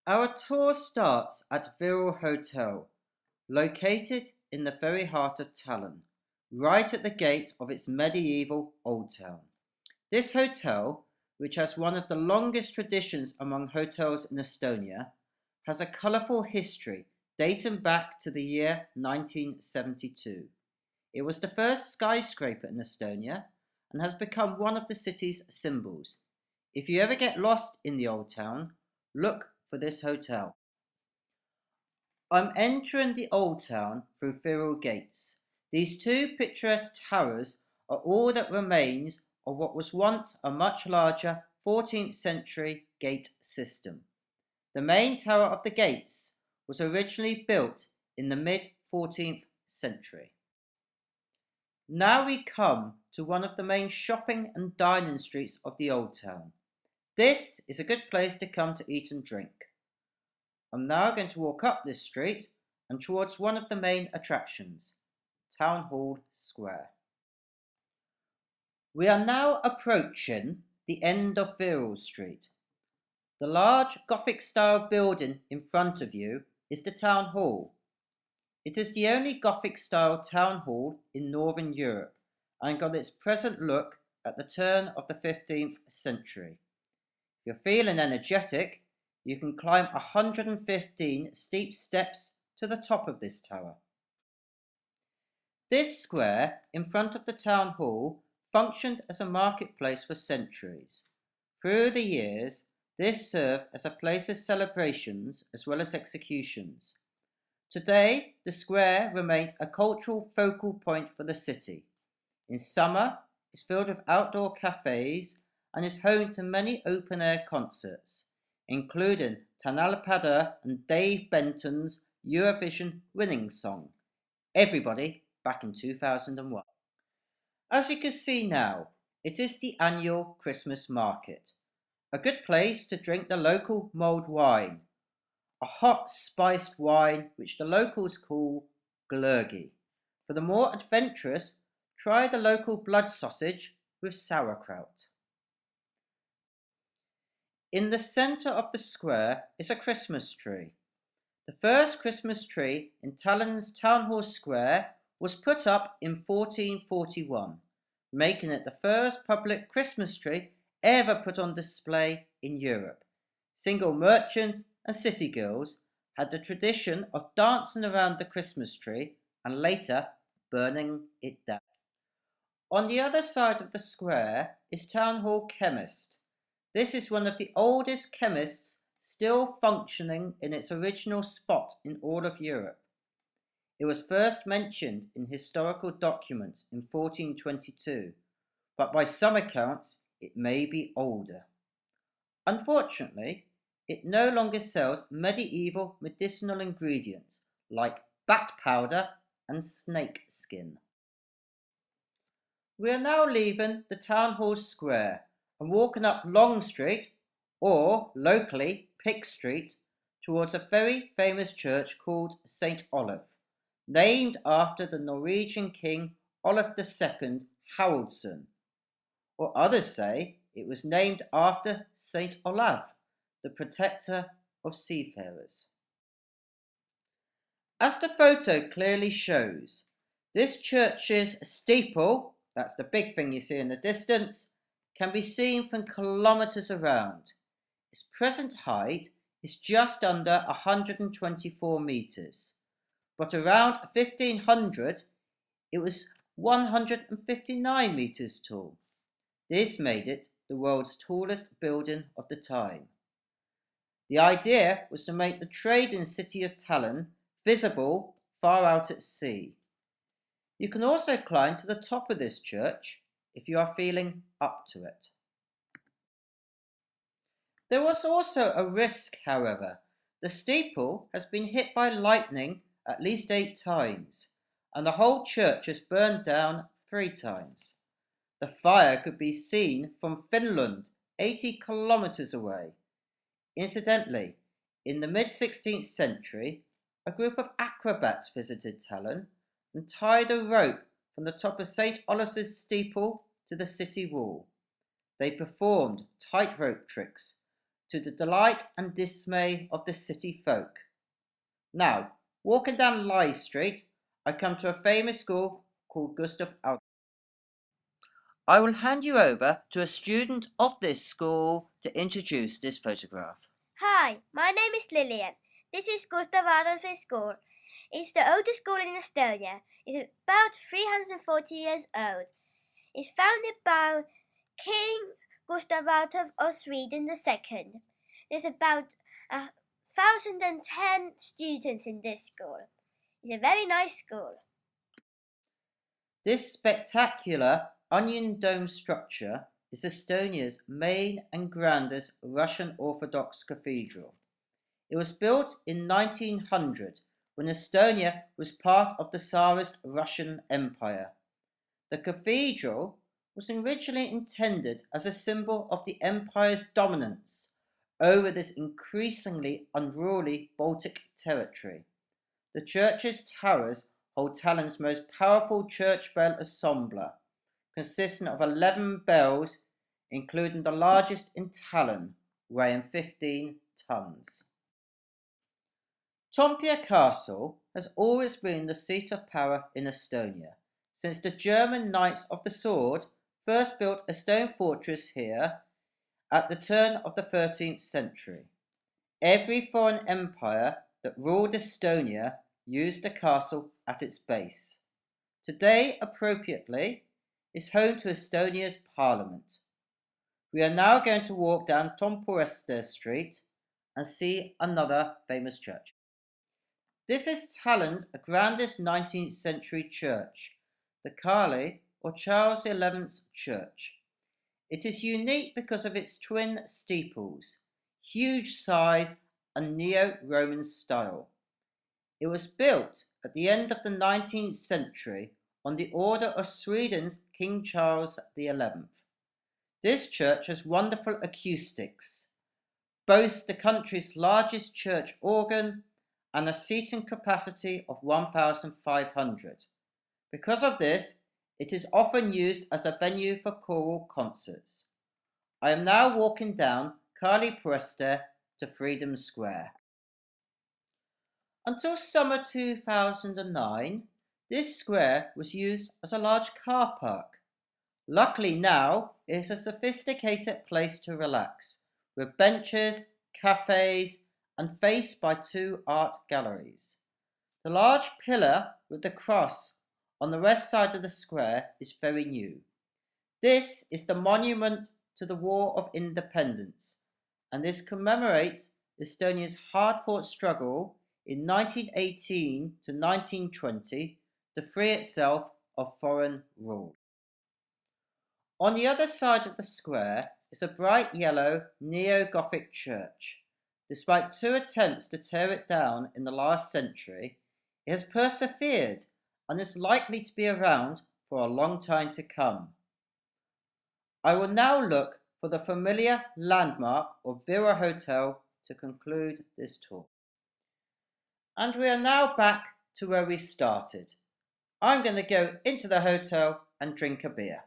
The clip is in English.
Our tour starts at Wirral Hotel, located in the very heart of Tallinn, right at the gates of its medieval old town. This hotel, which has one of the longest traditions among hotels in Estonia, has a colourful history dating back to the year 1972. It was the first skyscraper in Estonia and has become one of the city's symbols. If you ever get lost in the old town, look for this hotel. I'm entering the old town through Wirral gates. These two picturesque towers are all that remains of what was once a much larger 14th century gate system. The main tower of the gates was originally built in the mid 14th century. Now we come to one of the main shopping and dining streets of the old town. This is a good place to come to eat and drink. I'm now going to walk up this street and towards one of the main attractions, Town Hall Square. We are now approaching the end of Wirral Street. The large Gothic-style building in front of you is the Town Hall. It is the only Gothic-style town hall in Northern Europe and got its present look at the turn of the 15th century. If you're feeling energetic, you can climb 115 steep steps to the top of this tower. This square in front of the town hall functioned as a marketplace for centuries. Through the years, this served as a place of celebrations as well as executions. Today, the square remains a cultural focal point for the city. In summer, it's filled with outdoor cafes and is home to many open-air concerts, including Tanalpada and Dave Benton's Eurovision winning song, Everybody, back in 2001. As you can see now, it is the annual Christmas market, a good place to drink the local mulled wine, a hot spiced wine which the locals call glurgi. For the more adventurous, try the local blood sausage with sauerkraut. In the centre of the square is a Christmas tree. The first Christmas tree in Tallinn's Town Hall Square was put up in 1441, making it the first public Christmas tree ever put on display in Europe. Single merchants and city girls had the tradition of dancing around the Christmas tree and later burning it down. On the other side of the square is Town Hall Chemist. This is one of the oldest chemists still functioning in its original spot in all of Europe. It was first mentioned in historical documents in 1422, but by some accounts it may be older. Unfortunately, it no longer sells medieval medicinal ingredients like bat powder and snake skin. We are now leaving the Town Hall Square and walking up Long Street, or locally Pig Street, towards a very famous church called St. Olaf, named after the Norwegian king Olaf II Haraldsson, or others say it was named after St. Olaf, the protector of seafarers. As the photo clearly shows, this church's steeple, that's the big thing you see in the distance, can be seen from kilometres around. Its present height is just under 124 metres, but around 1500 it was 159 metres tall. This made it the world's tallest building of the time. The idea was to make the trading city of Tallinn visible far out at sea. You can also climb to the top of this church if you are feeling up to it. There was also a risk, however. The steeple has been hit by lightning at least 8 times, and the whole church has burned down 3 times. The fire could be seen from Finland, 80 kilometres away. Incidentally, in the mid-16th century, a group of acrobats visited Tallinn and tied a rope from the top of St. Olaf's steeple to the city wall. They performed tightrope tricks to the delight and dismay of the city folk. Now, walking down Lye Street, I come to a famous school called Gustav Adolf. I will hand you over to a student of this school to introduce this photograph. Hi, my name is Lillian. This is Gustav Adolf School. It's the oldest school in Estonia. It's about 340 years old. It's founded by King Gustav Adolf of Sweden II. There's about 1,010 students in this school. It's a very nice school. This spectacular onion dome structure is Estonia's main and grandest Russian Orthodox cathedral. It was built in 1900 when Estonia was part of the Tsarist Russian Empire. The cathedral was originally intended as a symbol of the empire's dominance over this increasingly unruly Baltic territory. The church's towers hold Tallinn's most powerful church bell ensemble, consisting of 11 bells, including the largest in Tallinn, weighing 15 tons. Toompea Castle has always been the seat of power in Estonia, since the German Knights of the Sword first built a stone fortress here at the turn of the 13th century. Every foreign empire that ruled Estonia used the castle at its base. Today, appropriately, is home to Estonia's parliament. We are now going to walk down Toompea Street and see another famous church. This is Tallinn's grandest 19th century church, the Kalev or Charles XI's Church. It is unique because of its twin steeples, huge size and neo-Roman style. It was built at the end of the 19th century on the order of Sweden's King Charles XI. This church has wonderful acoustics, boasts the country's largest church organ, and a seating capacity of 1,500. Because of this, it is often used as a venue for choral concerts. I am now walking down Kalev to Freedom Square. Until summer 2009, this square was used as a large car park. Luckily now, it is a sophisticated place to relax, with benches, cafes, and faced by two art galleries. The large pillar with the cross on the west side of the square is very new. This is the monument to the War of Independence, and this commemorates Estonia's hard-fought struggle in 1918 to 1920 to free itself of foreign rule. On the other side of the square is a bright yellow neo-Gothic church. Despite two attempts to tear it down in the last century, it has persevered and is likely to be around for a long time to come. I will now look for the familiar landmark of Vira Hotel to conclude this tour. And we are now back to where we started. I'm going to go into the hotel and drink a beer.